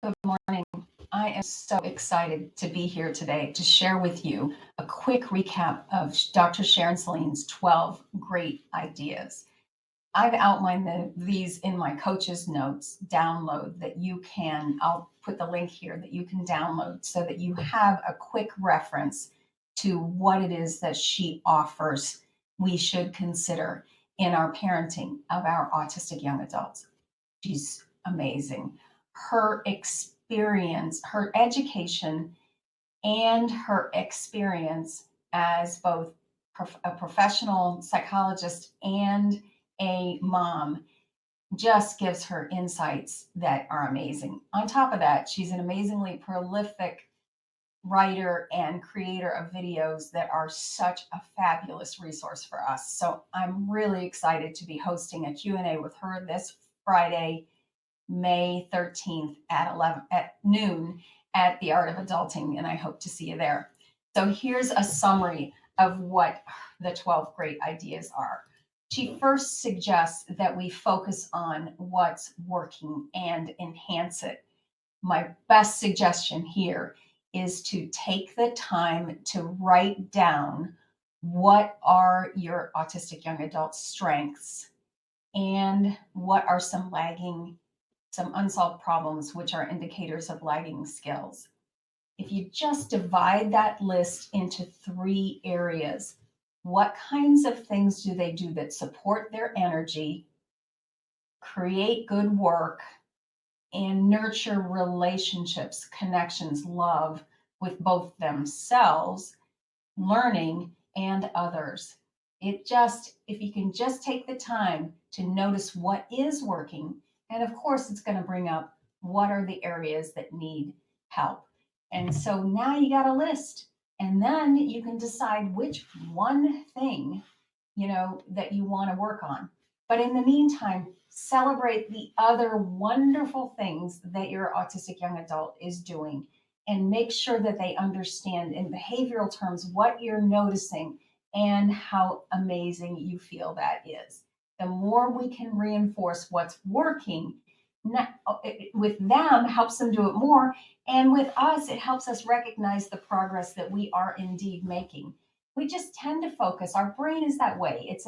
Good morning. I am so excited to be here today to share with you a quick recap of Dr. Sharon Saline's 12 great ideas. I've outlined these in my coach's notes download that you can, I'll put the link here that you can download so that you have a quick reference to what it is that she offers we should consider in our parenting of our autistic young adults. She's amazing. Her experience, her education, and her experience as both a professional psychologist and a mom just gives her insights that are amazing. On top of that, she's an amazingly prolific writer and creator of videos that are such a fabulous resource for us. So I'm really excited to be hosting a Q&A with her this Friday, May 13th at noon at the Art of Adulting, and I hope to see you there. So here's a summary of what the 12 great ideas are. She first suggests that we focus on what's working and enhance it. My best suggestion here is to take the time to write down what are your autistic young adult strengths and what are some unsolved problems, which are indicators of lagging skills. If you just divide that list into 3 areas, what kinds of things do they do that support their energy, create good work, and nurture relationships, connections, love with both themselves, learning, and others? If you can just take the time to notice what is working, and of course, it's going to bring up what are the areas that need help. And so now you got a list, and then you can decide which one thing, that you want to work on. But in the meantime, celebrate the other wonderful things that your autistic young adult is doing and make sure that they understand in behavioral terms what you're noticing and how amazing you feel that is. The more we can reinforce what's working with them helps them do it more. And with us, it helps us recognize the progress that we are indeed making. We just tend to focus. Our brain is that way. It's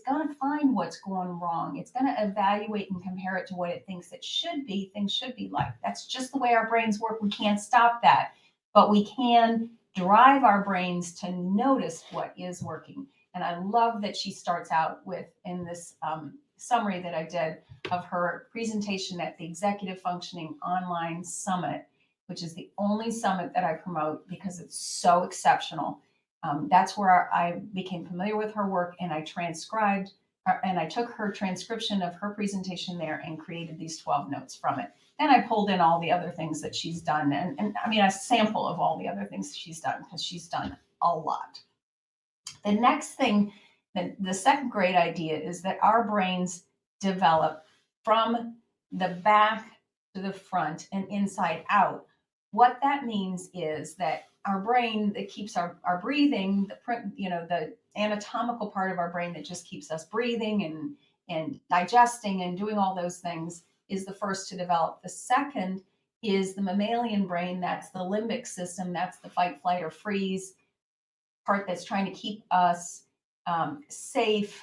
going to find what's going wrong. It's going to evaluate and compare it to what it thinks it should be. Things should be like. That's just the way our brains work. We can't stop that, but we can drive our brains to notice what is working. And I love that she starts out with, in this summary that I did of her presentation at the Executive Functioning Online Summit, which is the only summit that I promote because it's so exceptional. That's where I became familiar with her work, and I transcribed, and I took her transcription of her presentation there and created these 12 notes from it. Then I pulled in all the other things that she's done, and I mean, a sample of all the other things she's done, because she's done a lot. The next thing, the second great idea is that our brains develop from the back to the front and inside out. What that means is that our brain that keeps our breathing, the anatomical part of our brain that just keeps us breathing and digesting and doing all those things, is the first to develop. The second is the mammalian brain. That's the limbic system. That's the fight, flight, or freeze part that's trying to keep us safe,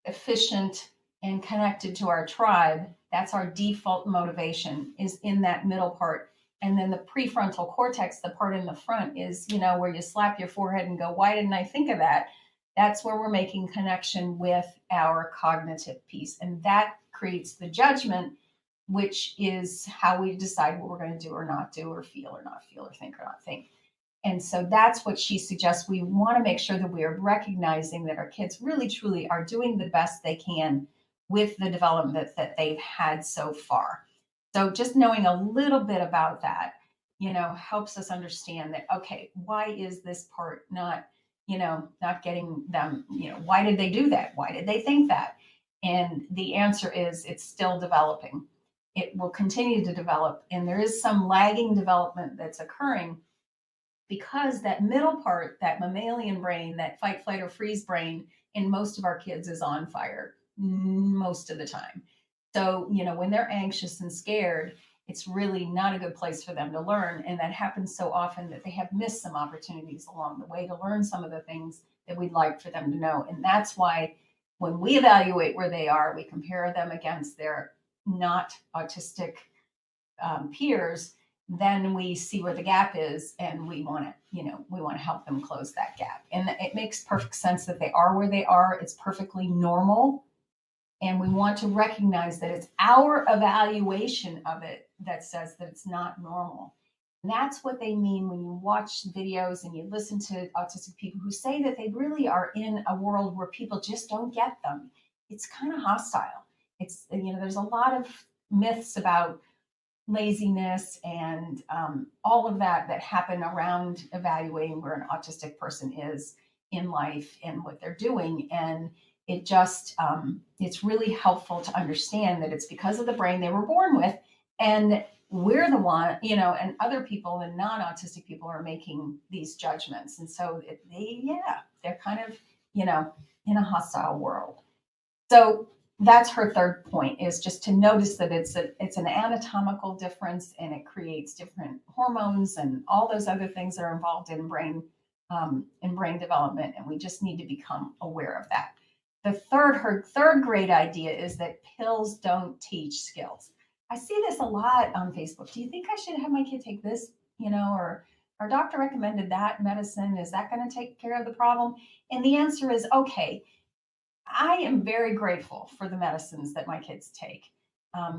efficient, and connected to our tribe. That's our default motivation, is in that middle part. And then the prefrontal cortex, the part in the front, is, where you slap your forehead and go, why didn't I think of that? That's where we're making connection with our cognitive piece. And that creates the judgment, which is how we decide what we're going to do or not do, or feel or not feel, or think or not think. And so that's what she suggests. We want to make sure that we are recognizing that our kids really, truly are doing the best they can with the development that they've had so far. So just knowing a little bit about that, helps us understand that, okay, why is this part not getting them, why did they do that? Why did they think that? And the answer is it's still developing. It will continue to develop. And there is some lagging development that's occurring because that middle part, that mammalian brain, that fight, flight, or freeze brain in most of our kids is on fire most of the time. So, when they're anxious and scared it's really not a good place for them to learn. And that happens so often that they have missed some opportunities along the way to learn some of the things that we'd like for them to know. And that's why when we evaluate where they are, we compare them against their not autistic peers, then we see where the gap is, and we want to, we want to help them close that gap. And it makes perfect sense that they are where they are. It's perfectly normal. And we want to recognize that it's our evaluation of it that says that it's not normal. And that's what they mean when you watch videos and you listen to autistic people who say that they really are in a world where people just don't get them. It's kind of hostile. It's, there's a lot of myths about laziness and all of that happen around evaluating where an autistic person is in life and what they're doing. And it just, it's really helpful to understand that it's because of the brain they were born with. And we're the one, and other people, the non-autistic people, are making these judgments. And so they're kind of, in a hostile world. So that's her third point, is just to notice that it's an anatomical difference, and it creates different hormones and all those other things that are involved in brain development. And we just need to become aware of that. Her third great idea is that pills don't teach skills. I see this a lot on Facebook. Do you think I should have my kid take this, or our doctor recommended that medicine? Is that going to take care of the problem? And the answer is, okay, I am very grateful for the medicines that my kids take.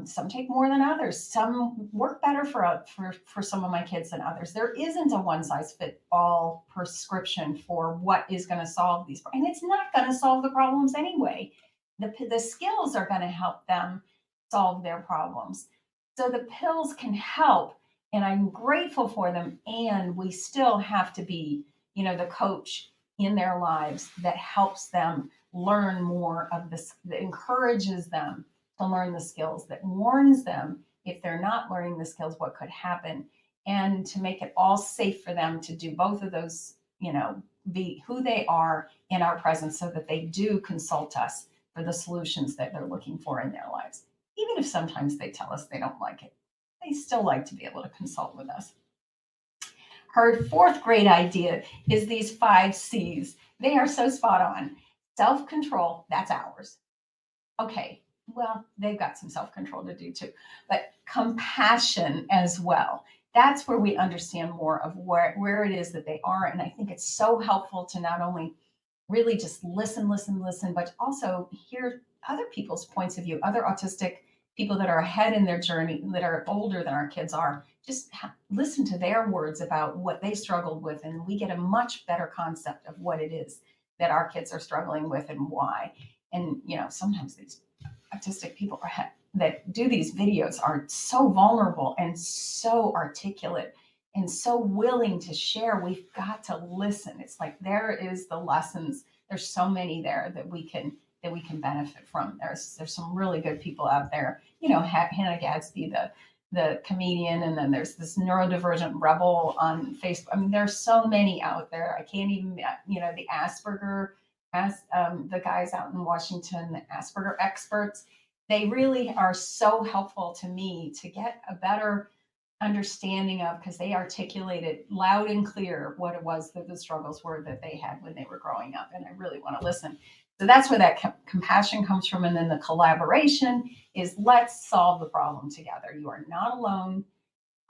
Some take more than others. Some work better for some of my kids than others. There isn't a one size fit all prescription for what is going to solve these, and it's not going to solve the problems anyway. The skills are going to help them solve their problems. So the pills can help, and I'm grateful for them. And we still have to be, the coach in their lives that helps them learn more of this, that encourages them to learn the skills, that warns them if they're not learning the skills, what could happen, and to make it all safe for them to do both of those, be who they are in our presence, so that they do consult us for the solutions that they're looking for in their lives. Even if sometimes they tell us they don't like it, they still like to be able to consult with us. Her fourth great idea is these 5 C's. They are so spot on. Self-control, that's ours. Okay, well, they've got some self-control to do too, but compassion as well. That's where we understand more of where it is that they are. And I think it's so helpful to not only really just listen, but also hear other people's points of view, other autistic people that are ahead in their journey, that are older than our kids are. Just listen to their words about what they struggled with, and we get a much better concept of what it is that our kids are struggling with and why. And, sometimes these autistic people that do these videos are so vulnerable and so articulate and so willing to share. We've got to listen. It's like there is the lessons. There's so many there that we can benefit from. There's some really good people out there. Hannah Gadsby, the comedian, and then there's this neurodivergent rebel on Facebook. I mean, there's so many out there. I can't even, the Asperger, the guys out in Washington, the Asperger experts. They really are so helpful to me to get a better understanding of, because they articulated loud and clear what it was that the struggles were that they had when they were growing up. And I really want to listen. So that's where that compassion comes from. And then the collaboration is, let's solve the problem together. You are not alone.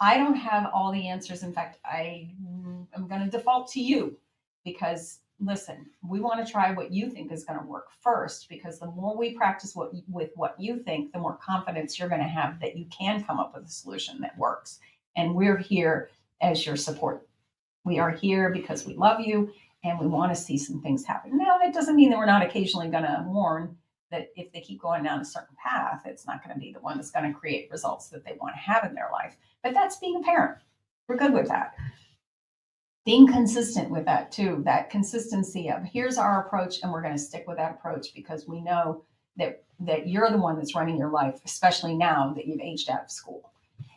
I don't have all the answers. In fact, I'm going to default to you, because listen, we want to try what you think is going to work first, because the more we practice with what you think, the more confidence you're going to have that you can come up with a solution that works. And we're here as your support. We are here because we love you and we want to see some things happen. Now, that doesn't mean that we're not occasionally going to warn that if they keep going down a certain path, it's not going to be the one that's going to create results that they want to have in their life. But that's being a parent. We're good with that. Being consistent with that too, that consistency of, here's our approach and we're going to stick with that approach, because we know that you're the one that's running your life, especially now that you've aged out of school.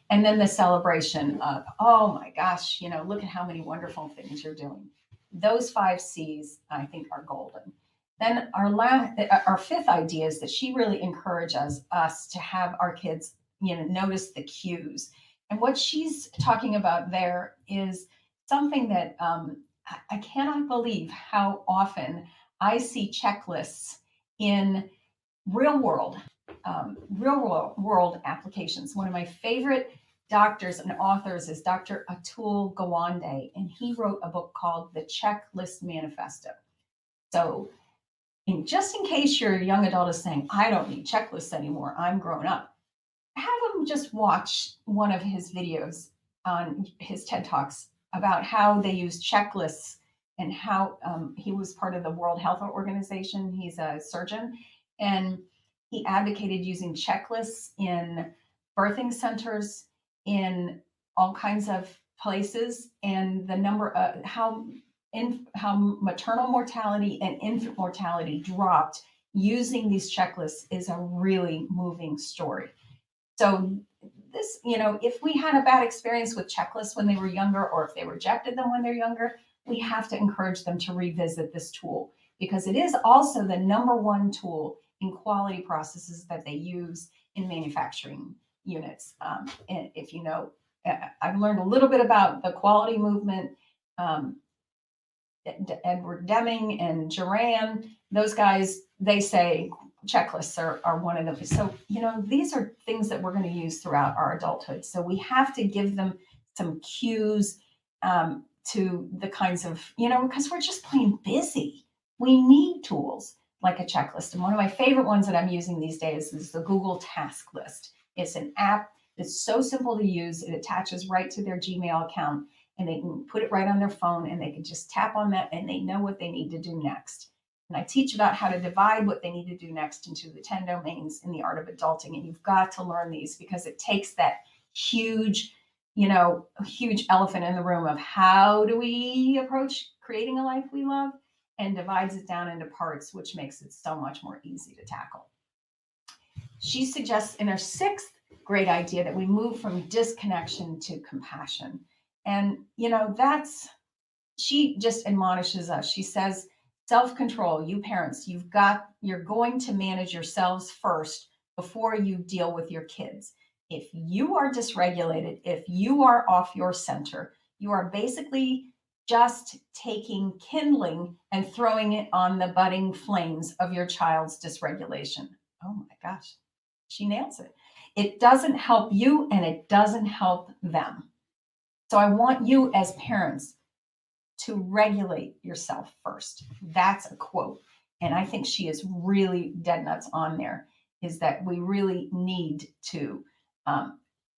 And then the celebration of, oh my gosh, look at how many wonderful things you're doing. Those 5 C's, I think, are golden. Then our fifth idea is that she really encourages us to have our kids notice the cues. And what she's talking about there is something that I cannot believe how often I see checklists in real world applications. One of my favorite doctors and authors is Dr. Atul Gawande, and he wrote a book called The Checklist Manifesto. So, just in case your young adult is saying, I don't need checklists anymore, I'm grown up, have them just watch one of his videos on his TED Talks about how they use checklists and how he was part of the World Health Organization. He's a surgeon, and he advocated using checklists in birthing centers, in all kinds of places, and the number of how maternal mortality and infant mortality dropped using these checklists is a really moving story. So this, if we had a bad experience with checklists when they were younger, or if they rejected them when they're younger, we have to encourage them to revisit this tool, because it is also the number one tool in quality processes that they use in manufacturing units. And if you know, I've learned a little bit about the quality movement. Edward Deming and Duran, those guys, they say checklists are one of them. So, these are things that we're going to use throughout our adulthood. So we have to give them some cues to the kinds of, because we're just plain busy. We need tools like a checklist. And one of my favorite ones that I'm using these days is the Google Task List. It's an app that's so simple to use. It attaches right to their Gmail account, and they can put it right on their phone, and they can just tap on that, and they know what they need to do next. And I teach about how to divide what they need to do next into the 10 domains in the art of adulting. And you've got to learn these, because it takes that huge elephant in the room of how do we approach creating a life we love, and divides it down into parts, which makes it so much more easy to tackle. She suggests in her sixth great idea that we move from disconnection to compassion. And, she just admonishes us. She says, self-control, you parents, you're going to manage yourselves first before you deal with your kids. If you are dysregulated, if you are off your center, you are basically just taking kindling and throwing it on the budding flames of your child's dysregulation. Oh my gosh, she nails it. It doesn't help you, and it doesn't help them. So I want you as parents to regulate yourself first. That's a quote. And I think she is really dead nuts on there, is that we really need to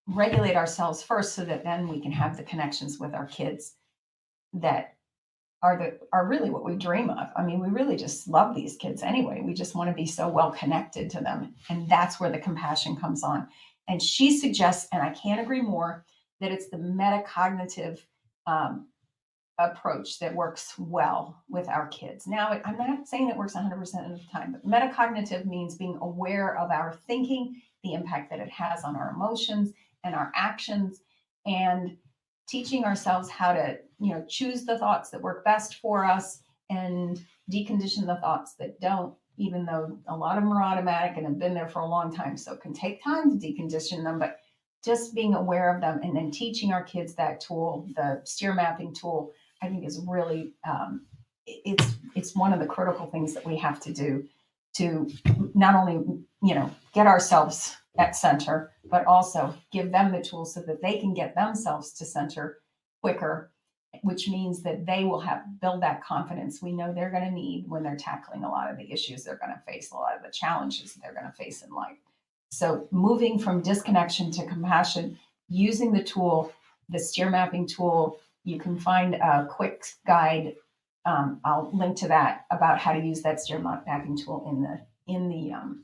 regulate ourselves first, so that then we can have the connections with our kids that are really what we dream of. I mean, we really just love these kids anyway. We just want to be so well connected to them. And that's where the compassion comes on. And she suggests, and I can't agree more, that it's the metacognitive approach that works well with our kids. Now, I'm not saying it works 100% of the time, but metacognitive means being aware of our thinking, the impact that it has on our emotions and our actions, and teaching ourselves how to, choose the thoughts that work best for us and decondition the thoughts that don't, even though a lot of them are automatic and have been there for a long time. So it can take time to decondition them, but just being aware of them and then teaching our kids that tool, the steer mapping tool, I think is really, it's one of the critical things that we have to do to not only, get ourselves at center, but also give them the tools so that they can get themselves to center quicker, which means that they will build that confidence we know they're going to need when they're tackling a lot of the issues they're going to face, a lot of the challenges they're going to face in life. So moving from disconnection to compassion, using the tool, the steer mapping tool. You can find a quick guide. I'll link to that about how to use that steer mapping tool in the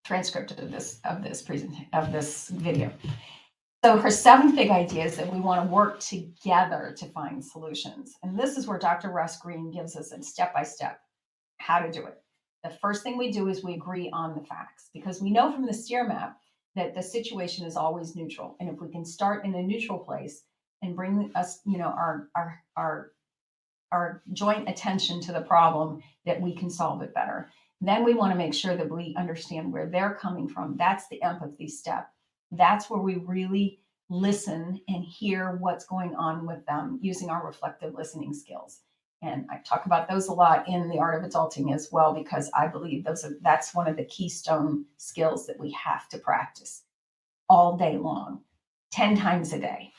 transcript of this video. So her 7 big idea is that we want to work together to find solutions. And this is where Dr. Russ Green gives us a step-by-step how to do it. The first thing we do is we agree on the facts, because we know from the steer map that the situation is always neutral. And if we can start in a neutral place and bring us, our joint attention to the problem, that we can solve it better. Then we want to make sure that we understand where they're coming from. That's the empathy step. That's where we really listen and hear what's going on with them using our reflective listening skills. And I talk about those a lot in The Art of Adulting as well, because I believe that's one of the keystone skills that we have to practice all day long, 10 times a day,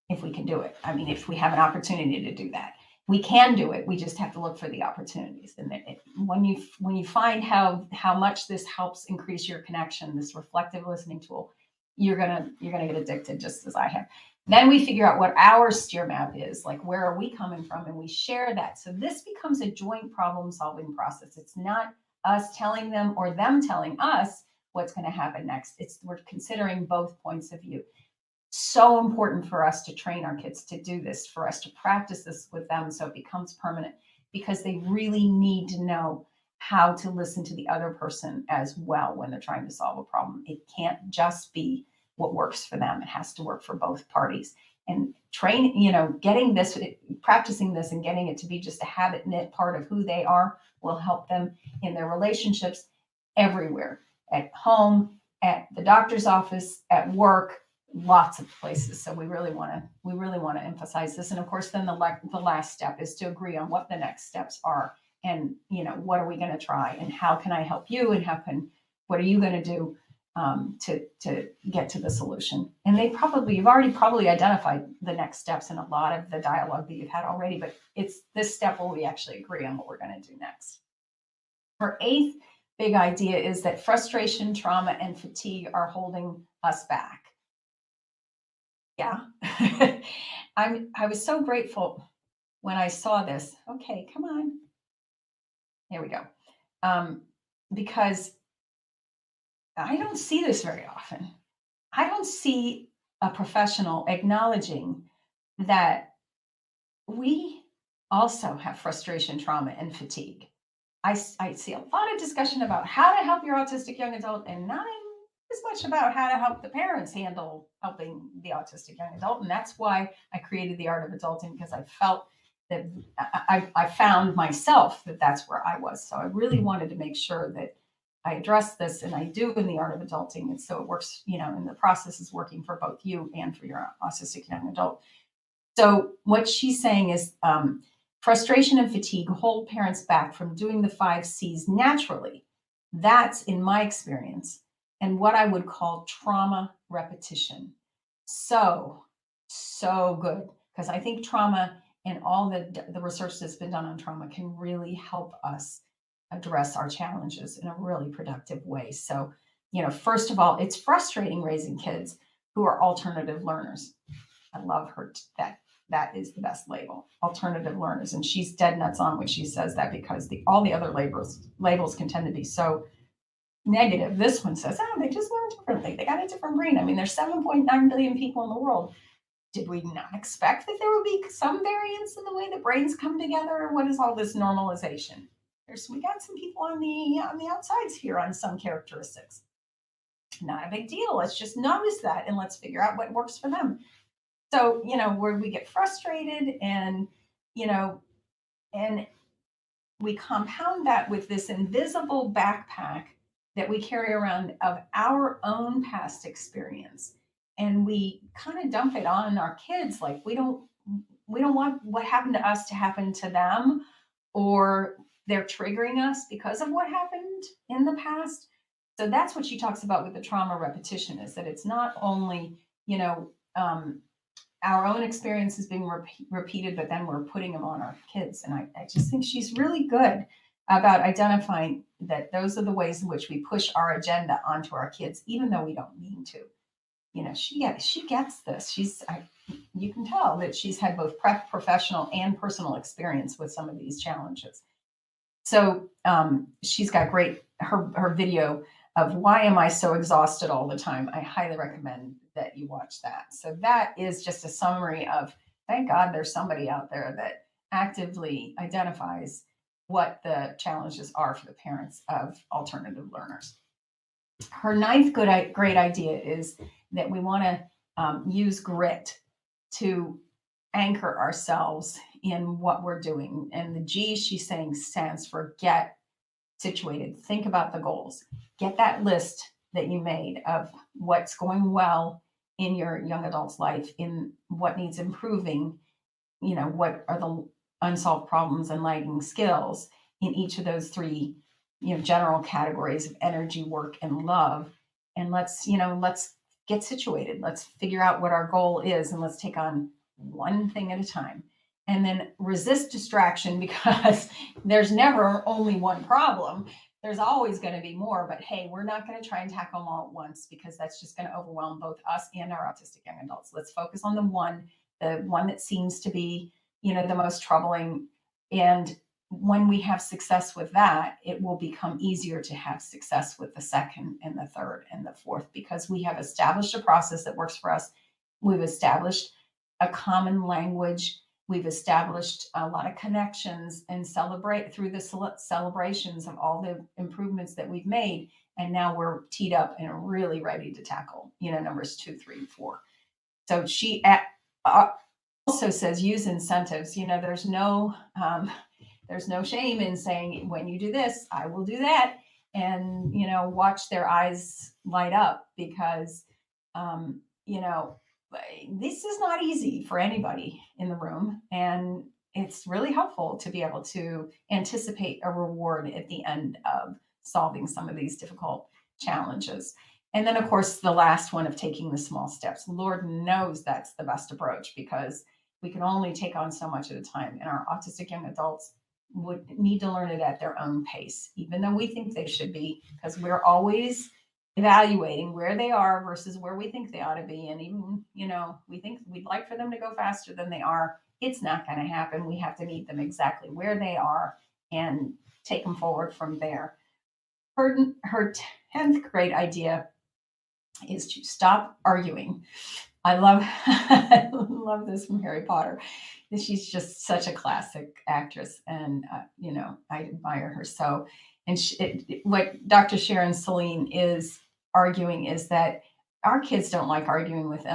if we can do it. I mean, if we have an opportunity to do that. We can do it. We just have to look for the opportunities. And when you find how much this helps increase your connection, this reflective listening tool, you're gonna get addicted, just as I have. Then we figure out what our steer map is, like where are we coming from, and we share that. So this becomes a joint problem solving process. It's not us telling them or them telling us what's going to happen next. We're considering both points of view. So important for us to train our kids to do this, for us to practice this with them so it becomes permanent, because they really need to know how to listen to the other person as well when they're trying to solve a problem. It can't just be what works for them. It has to work for both parties. And getting this, practicing this and getting it to be just a habit knit part of who they are will help them in their relationships everywhere, at home, at the doctor's office, at work, lots of places. So we really want to emphasize this. And of course, then the last step is to agree on what the next steps are, and what are we going to try, and how can I help you, and what are you going to do to get to the solution. And you've already probably identified the next steps in a lot of the dialogue that you've had already, but it's this step where we actually agree on what we're going to do next. Our eighth big idea is that frustration, trauma, and fatigue are holding us back. Yeah. I was so grateful when I saw this. Okay, come on. There we go. Because I don't see this very often. I don't see a professional acknowledging that we also have frustration, trauma, and fatigue. I see a lot of discussion about how to help your autistic young adult, and not as much about how to help the parents handle helping the autistic young adult. And that's why I created The Art of Adulting, because I felt that I found myself that that's where I was. So I really wanted to make sure that I address this, and I do in The Art of Adulting. And so it works, and the process is working for both you and for your autistic young adult. So what she's saying is frustration and fatigue hold parents back from doing the 5 C's naturally. That's, in my experience, and what I would call trauma repetition. So good, because I think trauma and all the research that's been done on trauma can really help us address our challenges in a really productive way. So, first of all, it's frustrating raising kids who are alternative learners. I love her. That is the best label, alternative learners. And she's dead nuts on when she says that, because all the other labels can tend to be so negative. This one says, they just learn differently. They got a different brain. I mean, there's 7.9 billion people in the world. Did we not expect that there would be some variance in the way that brains come together? Or what is all this normalization? We got some people on the outsides here on some characteristics. Not a big deal. Let's just notice that, and let's figure out what works for them. So, where we get frustrated, and we compound that with this invisible backpack that we carry around of our own past experience. And we kind of dump it on our kids. Like we don't want what happened to us to happen to them, or they're triggering us because of what happened in the past. So that's what she talks about with the trauma repetition, is that it's not only, our own experiences being repeated, but then we're putting them on our kids. And I just think she's really good about identifying that those are the ways in which we push our agenda onto our kids, even though we don't mean to. She gets this. You can tell that she's had both professional and personal experience with some of these challenges. So she's got her video of why am I so exhausted all the time. I highly recommend that you watch that. So that is just a summary of, thank God there's somebody out there that actively identifies what the challenges are for the parents of alternative learners. Her ninth great idea is that we want to use grit to anchor ourselves in what we're doing. And the G she's saying stands for get, situated, think about the goals, get that list that you made of what's going well in your young adult's life, in what needs improving, what are the unsolved problems and lagging skills in each of those three, general categories of energy, work, and love. And let's get situated. Let's figure out what our goal is and let's take on one thing at a time. And then resist distraction because there's never only one problem. There's always going to be more, but hey, we're not going to try and tackle them all at once because that's just going to overwhelm both us and our autistic young adults. Let's focus on the one that seems to be, the most troubling. And when we have success with that, it will become easier to have success with the second and the third and the fourth because we have established a process that works for us. We've established a common language. We've established a lot of connections and celebrate through the celebrations of all the improvements that we've made. And now we're teed up and really ready to tackle, numbers 2, 3, and 4. So she also says use incentives. There's no shame in saying when you do this, I will do that, and watch their eyes light up because this is not easy for anybody in the room, and it's really helpful to be able to anticipate a reward at the end of solving some of these difficult challenges. And then, of course, the last one of taking the small steps. Lord knows that's the best approach because we can only take on so much at a time. And our autistic young adults would need to learn it at their own pace, even though we think they should be, because we're always evaluating where they are versus where we think they ought to be. And even, we think we'd like for them to go faster than they are. It's not going to happen. We have to meet them exactly where they are and take them forward from there. Her 10th grade idea is to stop arguing. I love this from Harry Potter. She's just such a classic actress, and I admire her so. And what Dr. Sharon Saline is arguing is that our kids don't like arguing with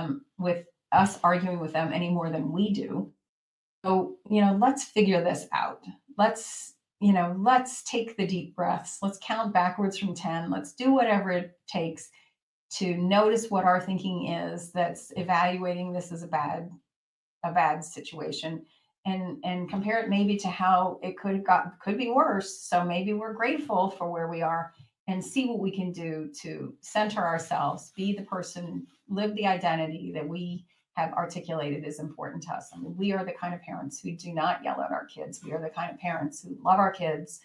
us arguing with them any more than we do. So let's figure this out. Let's take the deep breaths. Let's count backwards from 10. Let's do whatever it takes to notice what our thinking is that's evaluating this as a bad situation, and compare it maybe to how it could be worse. So maybe we're grateful for where we are and see what we can do to center ourselves, be the person, live the identity that we have articulated is important to us. I mean, we are the kind of parents who do not yell at our kids. We are the kind of parents who love our kids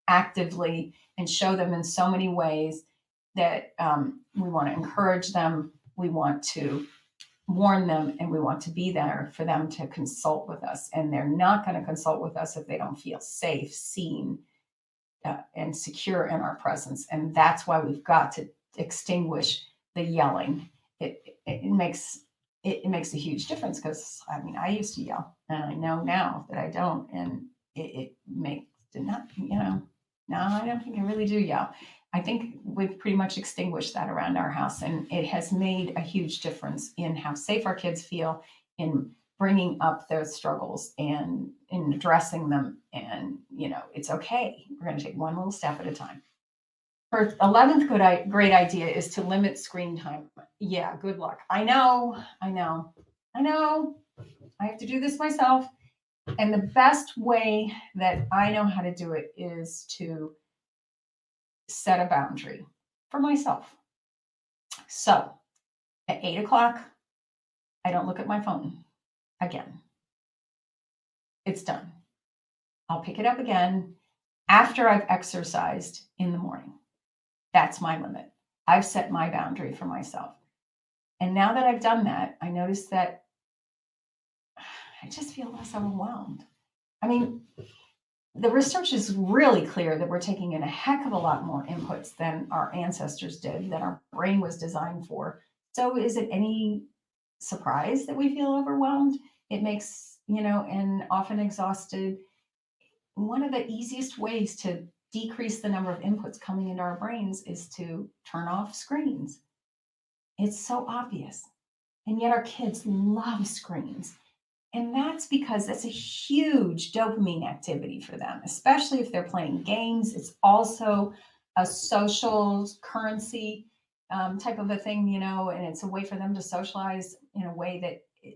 actively and show them in so many ways that we want to encourage them, we want to warn them, and we want to be there for them to consult with us. And they're not going to consult with us if they don't feel safe, seen, and secure in our presence. And that's why we've got to extinguish the yelling. It makes a huge difference because I used to yell, and I know now that I don't, and it makes not no, I don't think I really do yell. I think we've pretty much extinguished that around our house, and it has made a huge difference in how safe our kids feel in bringing up those struggles and in addressing them. And, it's okay. We're going to take one little step at a time. Her 11th great idea is to limit screen time. Yeah, good luck. I know. I have to do this myself. And the best way that I know how to do it is to set a boundary for myself. So at 8:00, I don't look at my phone again. It's done. I'll pick it up again after I've exercised in the morning. That's my limit. I've set my boundary for myself. And now that I've done that, I notice that I just feel less overwhelmed. The research is really clear that we're taking in a heck of a lot more inputs than our ancestors did, that our brain was designed for. So is it any surprise that we feel overwhelmed? It makes, and often exhausted. One of the easiest ways to decrease the number of inputs coming into our brains is to turn off screens. It's so obvious. And yet our kids love screens. And that's because that's a huge dopamine activity for them, especially if they're playing games. It's also a social currency type of a thing, and it's a way for them to socialize in a way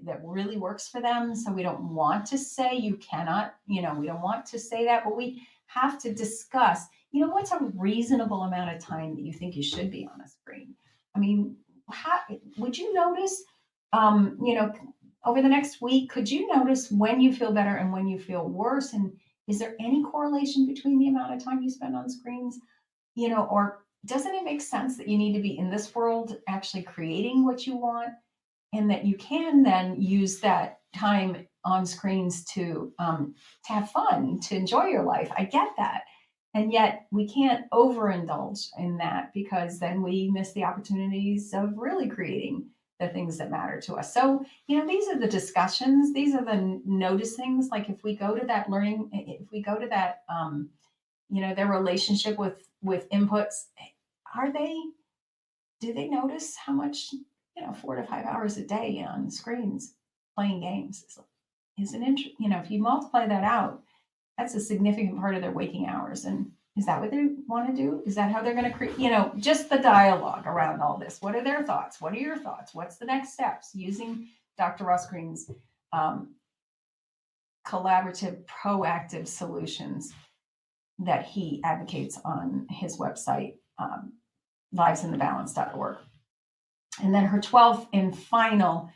that really works for them. So we don't want to say you cannot, we don't want to say that, but we have to discuss, what's a reasonable amount of time that you think you should be on a screen? I mean, how, would you notice, you know, over the next week, could you notice when you feel better and when you feel worse? And is there any correlation between the amount of time you spend on screens? Or doesn't it make sense that you need to be in this world actually creating what you want, and that you can then use that time on screens to have fun, to enjoy your life? I get that. And yet we can't overindulge in that, because then we miss the opportunities of really creating the things that matter to us. So, these are the discussions, these are the notice things. Like if we go to that learning, if we go to that, their relationship with inputs, are they, do they notice how much, 4 to 5 hours a day on screens playing games is an interest? If you multiply that out, that's a significant part of their waking hours. And is that what they want to do? Is that how they're going to create, just the dialogue around all this? What are their thoughts? What are your thoughts? What's the next steps? Using Dr. Ross Green's collaborative, proactive solutions that he advocates on his website, livesinthebalance.org. And then her 12th and final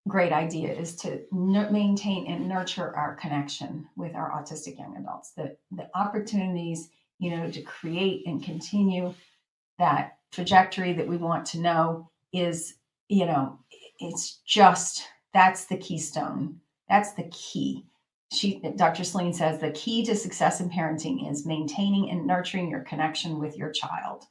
great idea is to maintain and nurture our connection with our autistic young adults. The opportunities, to create and continue that trajectory that we want to know is, it's just, that's the keystone. That's the key. Dr. Saline says the key to success in parenting is maintaining and nurturing your connection with your child.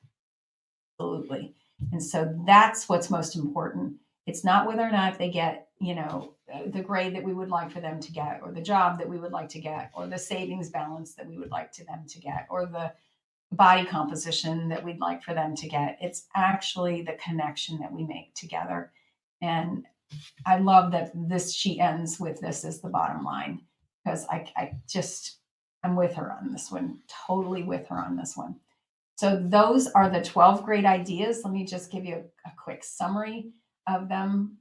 Absolutely. And so that's what's most important. It's not whether or not they get, the grade that we would like for them to get, or the job that we would like to get, or the savings balance that we would like to them to get, or the body composition that we'd like for them to get. It's actually the connection that we make together. And I love that she ends with this as the bottom line, because I'm with her on this one, totally with her on this one. So those are the 12 great ideas. Let me just give you a quick summary of them.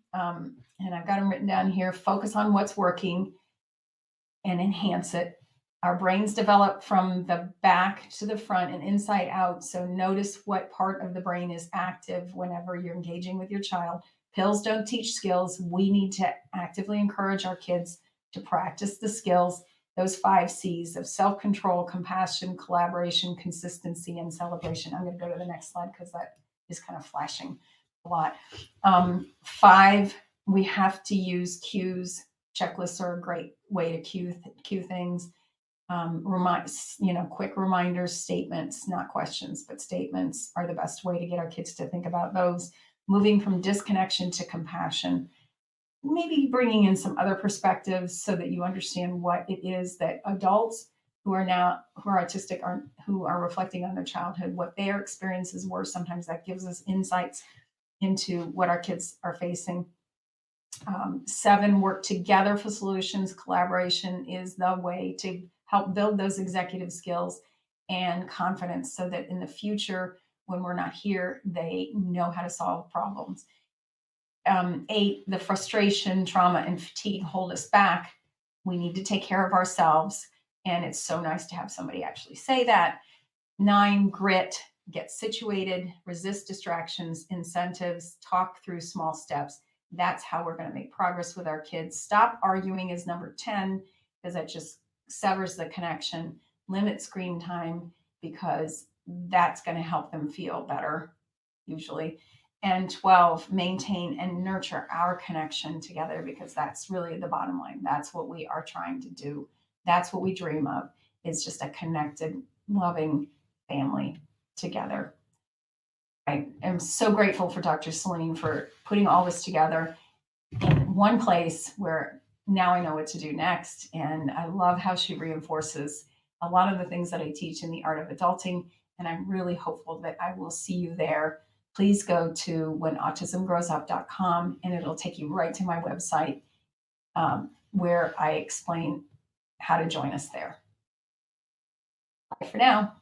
And I've got them written down here. Focus on what's working and enhance it. Our brains develop from the back to the front and inside out. So notice what part of the brain is active whenever you're engaging with your child. Pills don't teach skills. We need to actively encourage our kids to practice the skills, those 5 C's of self-control, compassion, collaboration, consistency, and celebration. I'm going to go to the next slide because that is kind of flashing a lot. 5, we have to use cues. Checklists are a great way to cue things. Quick reminders, statements, not questions, but statements are the best way to get our kids to think about those. Moving from disconnection to compassion, maybe bringing in some other perspectives so that you understand what it is that adults who are autistic who are reflecting on their childhood, what their experiences were. Sometimes that gives us insights into what our kids are facing. 7, work together for solutions. Collaboration is the way to help build those executive skills and confidence so that in the future, when we're not here, they know how to solve problems. 8, the frustration, trauma, and fatigue hold us back. We need to take care of ourselves. And it's so nice to have somebody actually say that. 9, grit, get situated, resist distractions, incentives, talk through small steps. That's how we're going to make progress with our kids. Stop arguing is number 10, because that just severs the connection. Limit screen time, because that's going to help them feel better, usually. And 12, maintain and nurture our connection together, because that's really the bottom line. That's what we are trying to do. That's what we dream of, is just a connected, loving family together. I am so grateful for Dr. Saline for putting all this together in one place where now I know what to do next. And I love how she reinforces a lot of the things that I teach in the Art of Adulting. And I'm really hopeful that I will see you there. Please go to whenautismgrowsup.com and it'll take you right to my website. where I explain how to join us there. Bye for now.